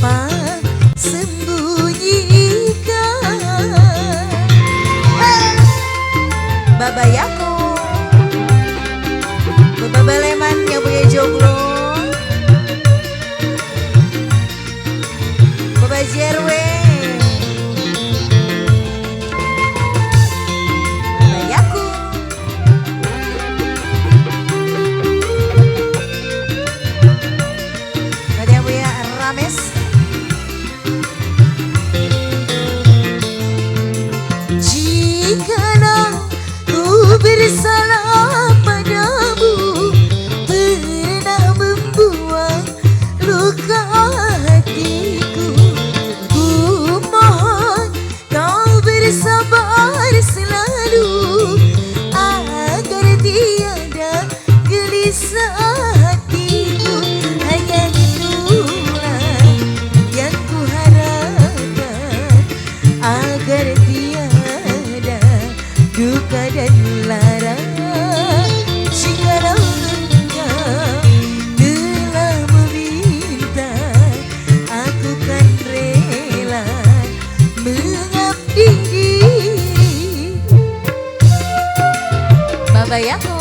tanpa sembunyikan. Babayaku, Baba Leman yang punya jomblo, Baba Jerwe, Babayaku, ada yang punya Rames. Jikalau ku bersalah padamu, pernah membuang luka hatiku, ku mohon kau bersabar selalu agar tiada gelisah hatiku. Hanya itulah yang ku harapkan, agar tiada duka dan lara. Jikalau engkau telah meminta, aku kan rela mengabdi diri. Babayaku,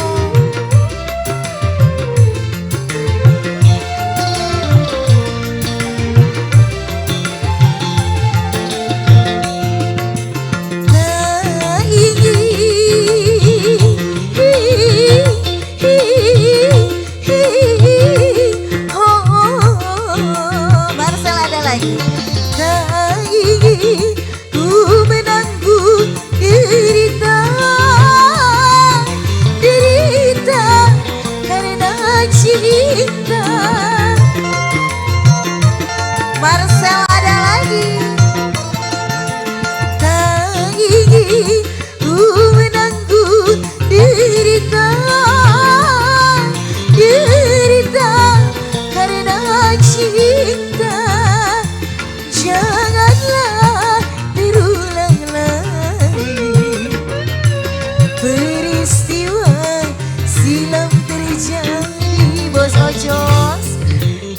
tak ingin ku menanggung derita, derita karena cinta. Marcel ada lagi. Tak ingin ku menanggung derita, derita karena cinta. Janganlah terulang lagi peristiwa silam terjadi. Bos Ojos,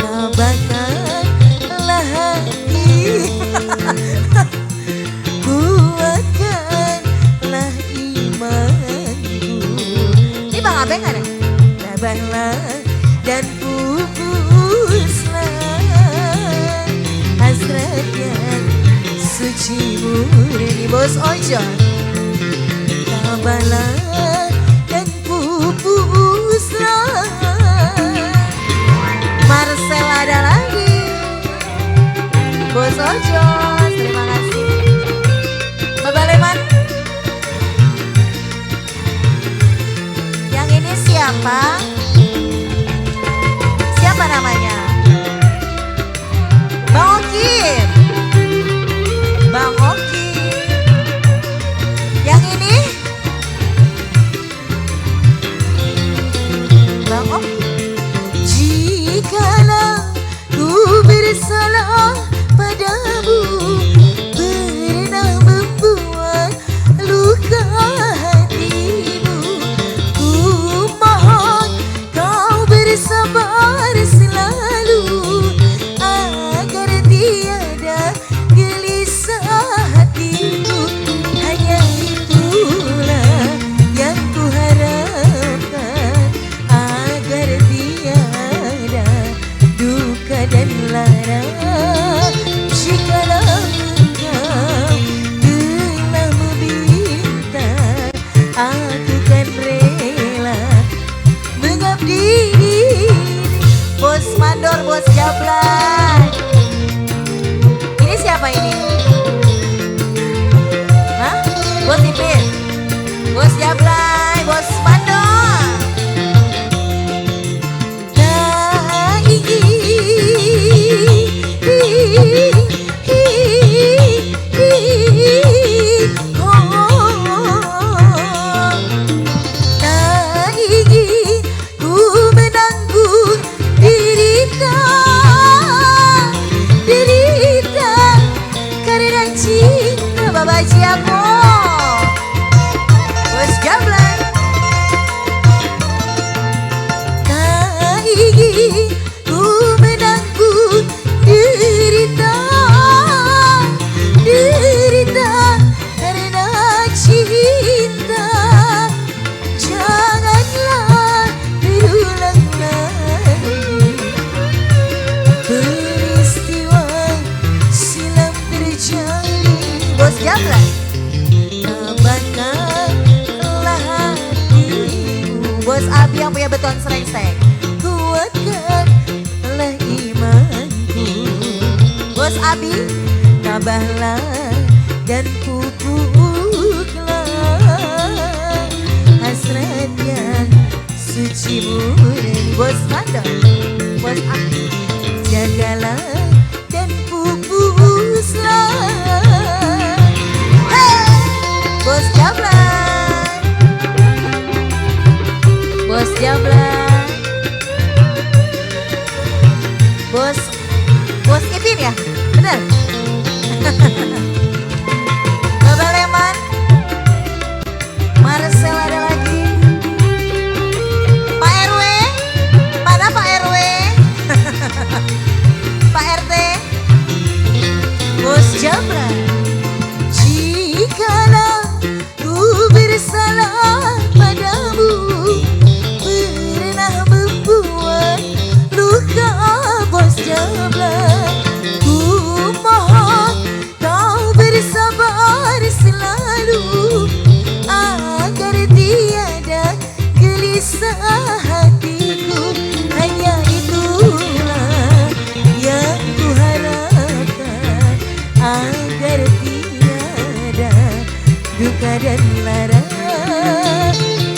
tabahkanlah hati, kuatkanlah imanku. Ini Bang Abeng ada? Tabahlah dan pupuslah hasrat yang suci murni. Bos Ojos, tabahlah dan pupuslah. Marcel ada lagi. Bos Ojos, terima kasih. Baba Leman. Yang ini siapa? Siapa namanya? Bang Oki, Bang Oki. Yang ini Bang Oki. Jikalau ku bersalah padamu, pernah membuat luka hatimu, ku mohon kau bersabar selalu agar tiada gelisah hatiku. Hanya itulah yang ku harapkan, agar tiada duka dan lara. Jikalau engkau telah meminta, aku kan rela mengabdi diri. Bos Mandor, Bos Jablay. Ini siapa ini? Hah? Bos Ipin, Bos Jablay, Bos Mandor. Tak ingin tak ingin ku menanggung derita, derita karena cinta. Babaji aku, Bos Jablay. Tak ingin ku menanggung derita, kon serengseng. Kuatkanlah imanku. Bos Abi, tabahlah dan pupuklah hasrat yang suci murni. Bos Mandor, Bos Abi, jagalah dan pupuslah. Hey, Bos Jablan, Bos Jablan, Bos Ipin ya, bener. Bapak Leman, Marcel ada lagi. Pak RW, mana Pak RW? Pak RT, Bos Jabra. Jikalau ku bersalah padamu, pernah membuat luka, Bos Jabra, ku mohon kau bersabar selalu agar tiada gelisah hatiku. Hanya itulah yang ku harapkan, agar tiada duka dan lara.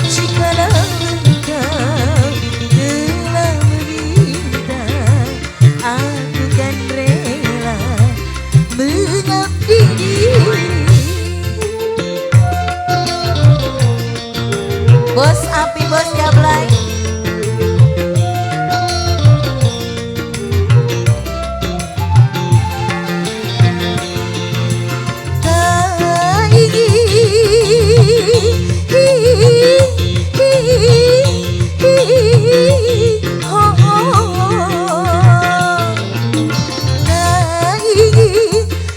Jikalau engkau telah meminta, aku kan rela mengabdi diri. Bos Api, Bos Gablay, tak ingin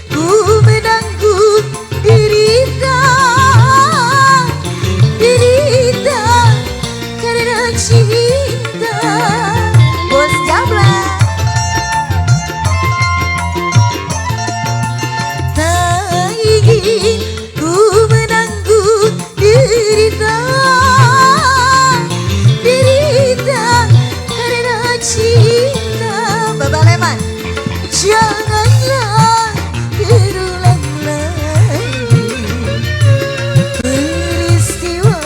ku menanggung derita karena cinta. Bos Jabla, tak ingin ku menanggung derita karena cinta. Bapak Leman, janganlah berulang lagi peristiwa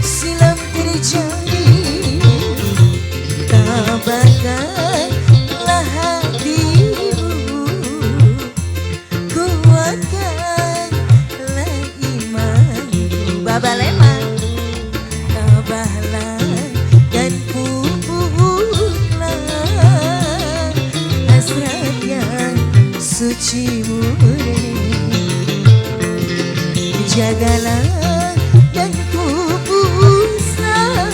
silam terjadi. Tabahkanlah hatimu, kuatkanlah imanku. Bapak Leman, tabahlah dan pupuklah hasrat yang suci murni. Jagalah dan pupuslah.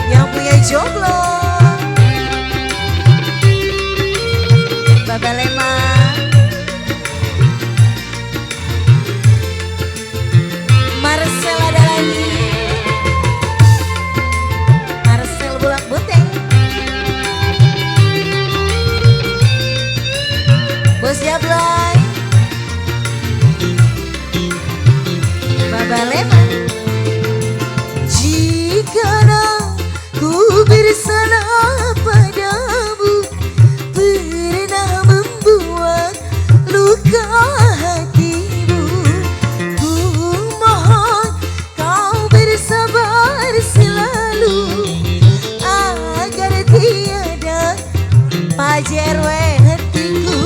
Yang punya jomblo, Bapak Leman, Marcel ada lagi. Marcel Bulak Buteng, Bos Jablay, Bapak Leman. Jikalau ku bersalah padamu, pernah membuat luka hatimu, ku mohon kau bersabar selalu agar tiada pajerwe hatiku.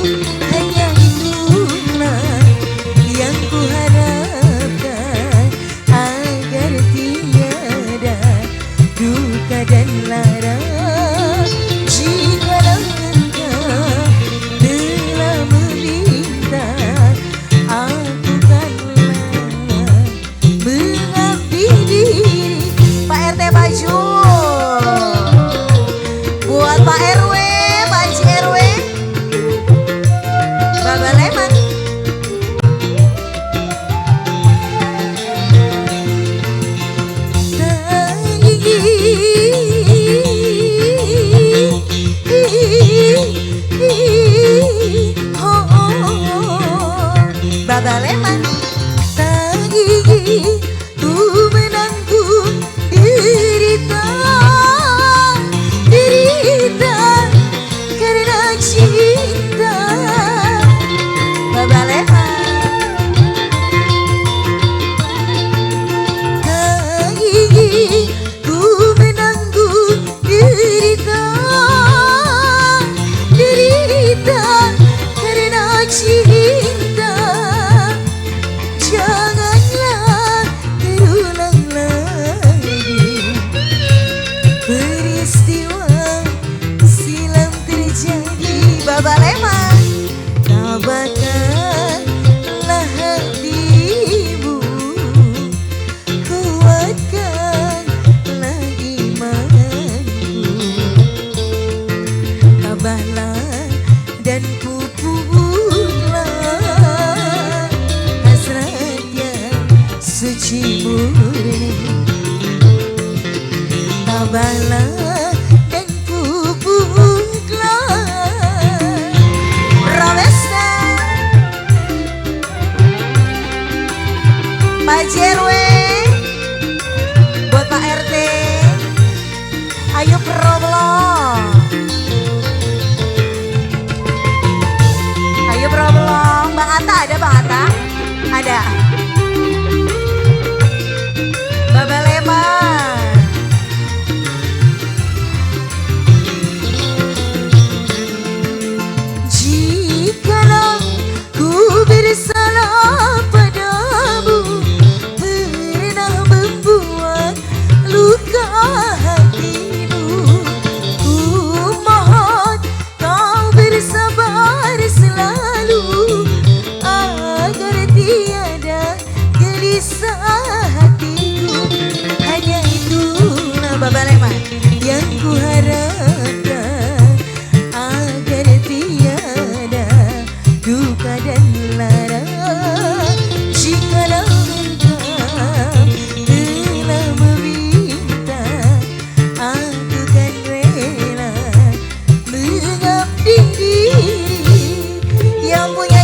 Hanya itulah yang ku harapkan, agar tiada duka dan lara. Jikalau engkau telah meminta, aku kanlah mengabdi diri. Pak RT Baju, buat Pak RW, Pak RW, Bapak Leman. Bapak Leman, tak ingin ku menanggung Kuatkanlah hatimu, kuatkanlah imanku. Tabahlah dan pupuklah hasrat yang suci murni. Tabahlah dan pupuklah. Rawesta Pak JRW, buat Pak RT, ayo beroblong, ayo beroblong. Bang Atta ada, Bang Atta ada. Baba Leman, jikalau ku bersalah padamu, pernah membuat luka hatimu, ku mohon kau bersabar selalu, agar tiada gelisah hatiku. Hanya itulah Baba Leman yang ku harapkan, agar tiada duka dan lara. Jikalau engkau telah meminta, aku kan rela mengabdi diri. Yang punya